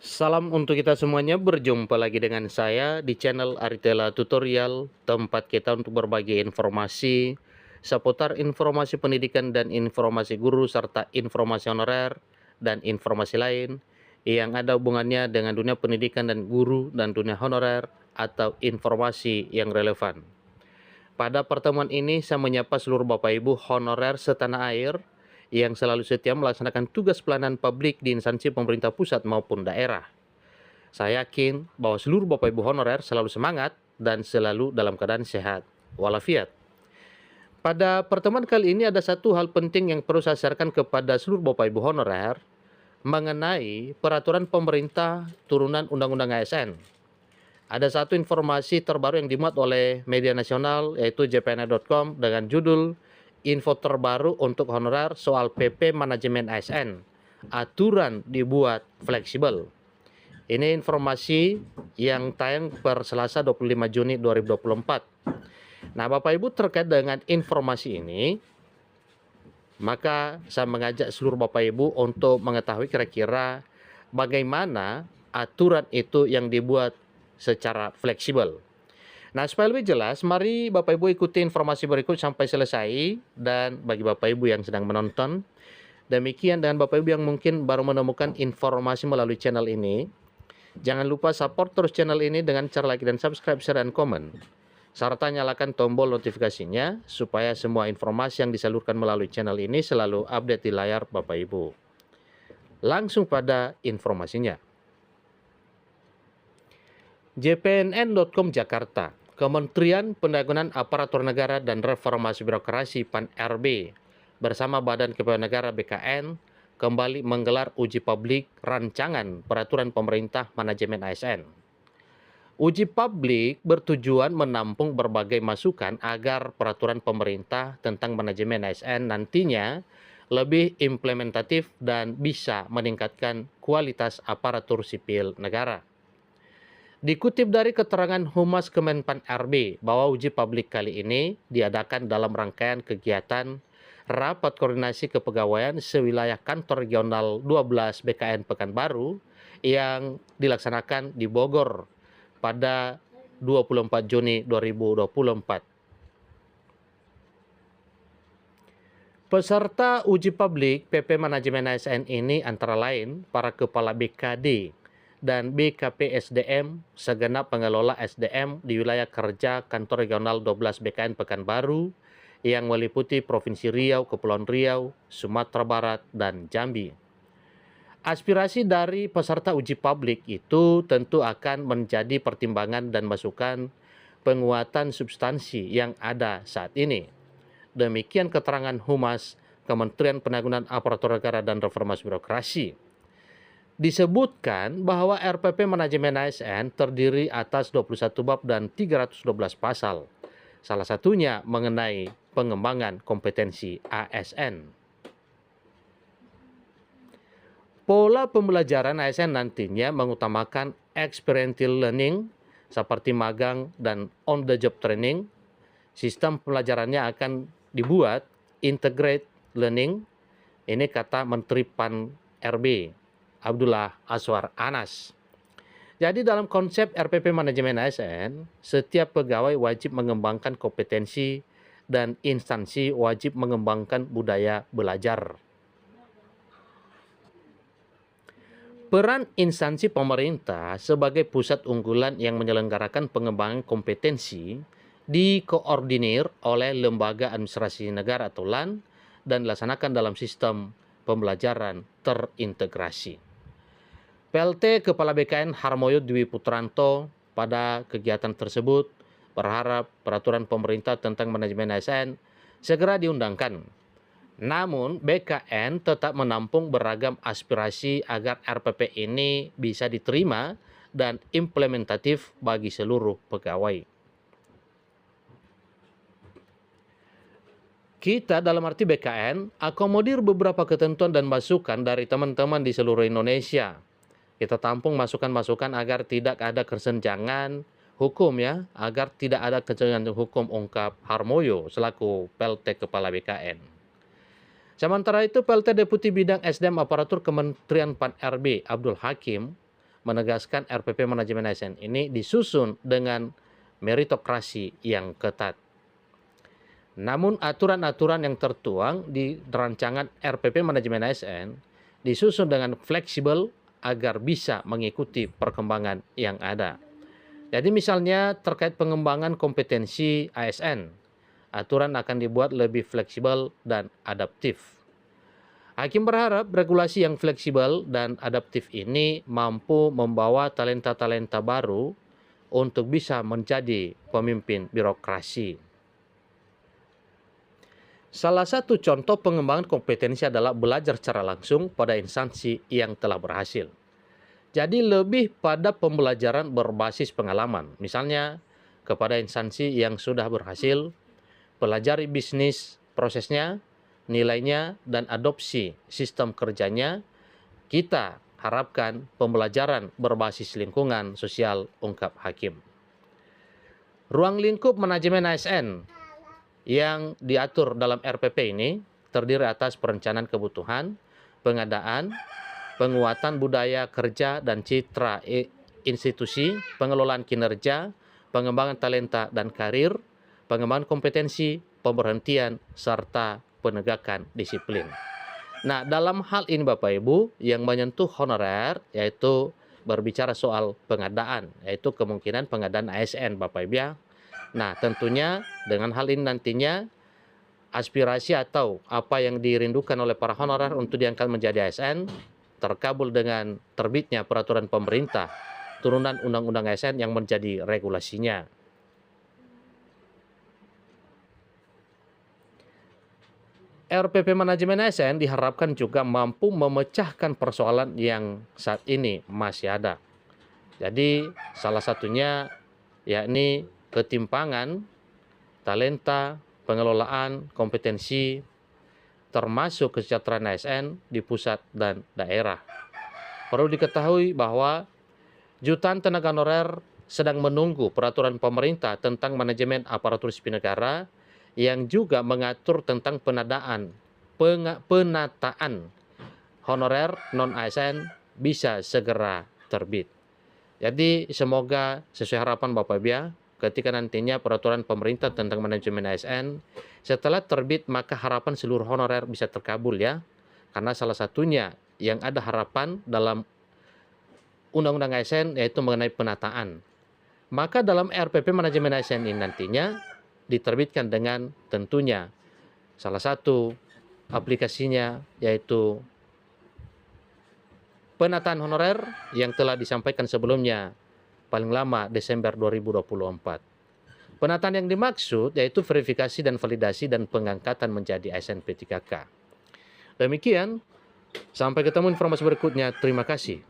Salam untuk kita semuanya, berjumpa lagi dengan saya di channel Aritela Tutorial, tempat kita untuk berbagi informasi seputar informasi pendidikan dan informasi guru serta informasi honorer dan informasi lain yang ada hubungannya dengan dunia pendidikan dan guru dan dunia honorer atau informasi yang relevan. Pada pertemuan ini saya menyapa seluruh Bapak Ibu honorer setanah air yang selalu setia melaksanakan tugas pelayanan publik di instansi pemerintah pusat maupun daerah. Saya yakin bahwa seluruh Bapak Ibu honorer selalu semangat dan selalu dalam keadaan sehat walafiat. Pada pertemuan kali ini ada satu hal penting yang perlu saya sharekan kepada seluruh Bapak Ibu honorer mengenai peraturan pemerintah turunan Undang-Undang ASN. Ada satu informasi terbaru yang dimuat oleh media nasional yaitu jpni.com dengan judul Info terbaru untuk honorer soal PP Manajemen ASN. Aturan dibuat fleksibel. Ini informasi yang tayang per Selasa 25 Juni 2024. Nah, Bapak Ibu, terkait dengan informasi ini, maka saya mengajak seluruh Bapak Ibu untuk mengetahui kira-kira bagaimana aturan itu yang dibuat secara fleksibel. Nah, supaya lebih jelas, mari Bapak Ibu ikuti informasi berikut sampai selesai. Dan bagi Bapak Ibu yang sedang menonton, demikian dengan Bapak Ibu yang mungkin baru menemukan informasi melalui channel ini, jangan lupa support terus channel ini dengan cara like dan subscribe, share, dan komen. Serta nyalakan tombol notifikasinya supaya semua informasi yang disalurkan melalui channel ini selalu update di layar Bapak Ibu. Langsung pada informasinya. jpnn.com Jakarta, Kementerian Pendayagunaan Aparatur Negara dan Reformasi Birokrasi (PAN-RB) bersama Badan Kepegawaian Negara (BKN) kembali menggelar uji publik rancangan peraturan pemerintah manajemen ASN. Uji publik bertujuan menampung berbagai masukan agar peraturan pemerintah tentang manajemen ASN nantinya lebih implementatif dan bisa meningkatkan kualitas aparatur sipil negara. Dikutip dari keterangan Humas Kemenpan RB bahwa uji publik kali ini diadakan dalam rangkaian kegiatan Rapat Koordinasi Kepegawaian Sewilayah Kantor Regional 12 BKN Pekanbaru yang dilaksanakan di Bogor pada 24 Juni 2024. Peserta uji publik PP Manajemen ASN ini antara lain para Kepala BKD dan BKP SDM, segenap pengelola SDM di wilayah kerja Kantor Regional 12 BKN Pekanbaru yang meliputi Provinsi Riau, Kepulauan Riau, Sumatera Barat, dan Jambi. Aspirasi dari peserta uji publik itu tentu akan menjadi pertimbangan dan masukan penguatan substansi yang ada saat ini. Demikian keterangan Humas Kementerian Pendayagunaan Aparatur Negara dan Reformasi Birokrasi. Disebutkan bahwa RPP Manajemen ASN terdiri atas 21 bab dan 312 pasal. Salah satunya mengenai pengembangan kompetensi ASN. Pola pembelajaran ASN nantinya mengutamakan experiential learning seperti magang dan on-the-job training. Sistem pembelajarannya akan dibuat integrate learning. Ini kata Menteri PAN-RB, Abdullah Azwar Anas. Jadi dalam konsep RPP Manajemen ASN, setiap pegawai wajib mengembangkan kompetensi dan instansi wajib mengembangkan budaya belajar. Peran instansi pemerintah sebagai pusat unggulan yang menyelenggarakan pengembangan kompetensi dikoordinir oleh Lembaga Administrasi Negara atau LAN dan dilaksanakan dalam sistem pembelajaran terintegrasi. PLT Kepala BKN Harmoyo Dwi Putranto pada kegiatan tersebut berharap peraturan pemerintah tentang manajemen ASN segera diundangkan. Namun, BKN tetap menampung beragam aspirasi agar RPP ini bisa diterima dan implementatif bagi seluruh pegawai. Kita dalam arti BKN akomodir beberapa ketentuan dan masukan dari teman-teman di seluruh Indonesia. Kita tampung masukan-masukan agar tidak ada kesenjangan hukum ya, agar tidak ada kesenjangan hukum, ungkap Harmoyo selaku PLT Kepala BKN. Sementara itu, PLT Deputi Bidang SDM Aparatur Kementerian PAN-RB Abdul Hakim menegaskan RPP manajemen ASN ini disusun dengan meritokrasi yang ketat. Namun aturan-aturan yang tertuang di rancangan RPP manajemen ASN disusun dengan fleksibel agar bisa mengikuti perkembangan yang ada. Jadi misalnya terkait pengembangan kompetensi ASN, aturan akan dibuat lebih fleksibel dan adaptif. Hakim berharap regulasi yang fleksibel dan adaptif ini mampu membawa talenta-talenta baru untuk bisa menjadi pemimpin birokrasi. Salah satu contoh pengembangan kompetensi adalah belajar secara langsung pada instansi yang telah berhasil. Jadi lebih pada pembelajaran berbasis pengalaman. Misalnya kepada instansi yang sudah berhasil, pelajari bisnis prosesnya, nilainya, dan adopsi sistem kerjanya. Kita harapkan pembelajaran berbasis lingkungan sosial, ungkap Hakim. Ruang lingkup manajemen ASN yang diatur dalam RPP ini terdiri atas perencanaan kebutuhan, pengadaan, penguatan budaya kerja dan citra institusi, pengelolaan kinerja, pengembangan talenta dan karir, pengembangan kompetensi, pemberhentian, serta penegakan disiplin. Nah, dalam hal ini Bapak Ibu, yang menyentuh honorer yaitu berbicara soal pengadaan, yaitu kemungkinan pengadaan ASN Bapak Ibu ya. Nah, tentunya dengan hal ini nantinya aspirasi atau apa yang dirindukan oleh para honorer untuk diangkat menjadi ASN terkabul dengan terbitnya peraturan pemerintah turunan Undang-Undang ASN yang menjadi regulasinya. RPP manajemen ASN diharapkan juga mampu memecahkan persoalan yang saat ini masih ada. Jadi salah satunya yakni ketimpangan talenta, pengelolaan, kompetensi, termasuk kesejahteraan ASN di pusat dan daerah. Perlu diketahui bahwa jutaan tenaga honorer sedang menunggu peraturan pemerintah tentang manajemen aparatur sipil negara yang juga mengatur tentang penataan honorer non-ASN bisa segera terbit. Jadi semoga sesuai harapan Bapak Ibu ya, ketika nantinya peraturan pemerintah tentang manajemen ASN setelah terbit, maka harapan seluruh honorer bisa terkabul ya. Karena salah satunya yang ada harapan dalam Undang-Undang ASN yaitu mengenai penataan. Maka dalam RPP manajemen ASN ini nantinya diterbitkan dengan tentunya salah satu aplikasinya yaitu penataan honorer yang telah disampaikan sebelumnya paling lama Desember 2024. Penataan yang dimaksud yaitu verifikasi dan validasi dan pengangkatan menjadi ASN P3K. Demikian, sampai ketemu informasi berikutnya. Terima kasih.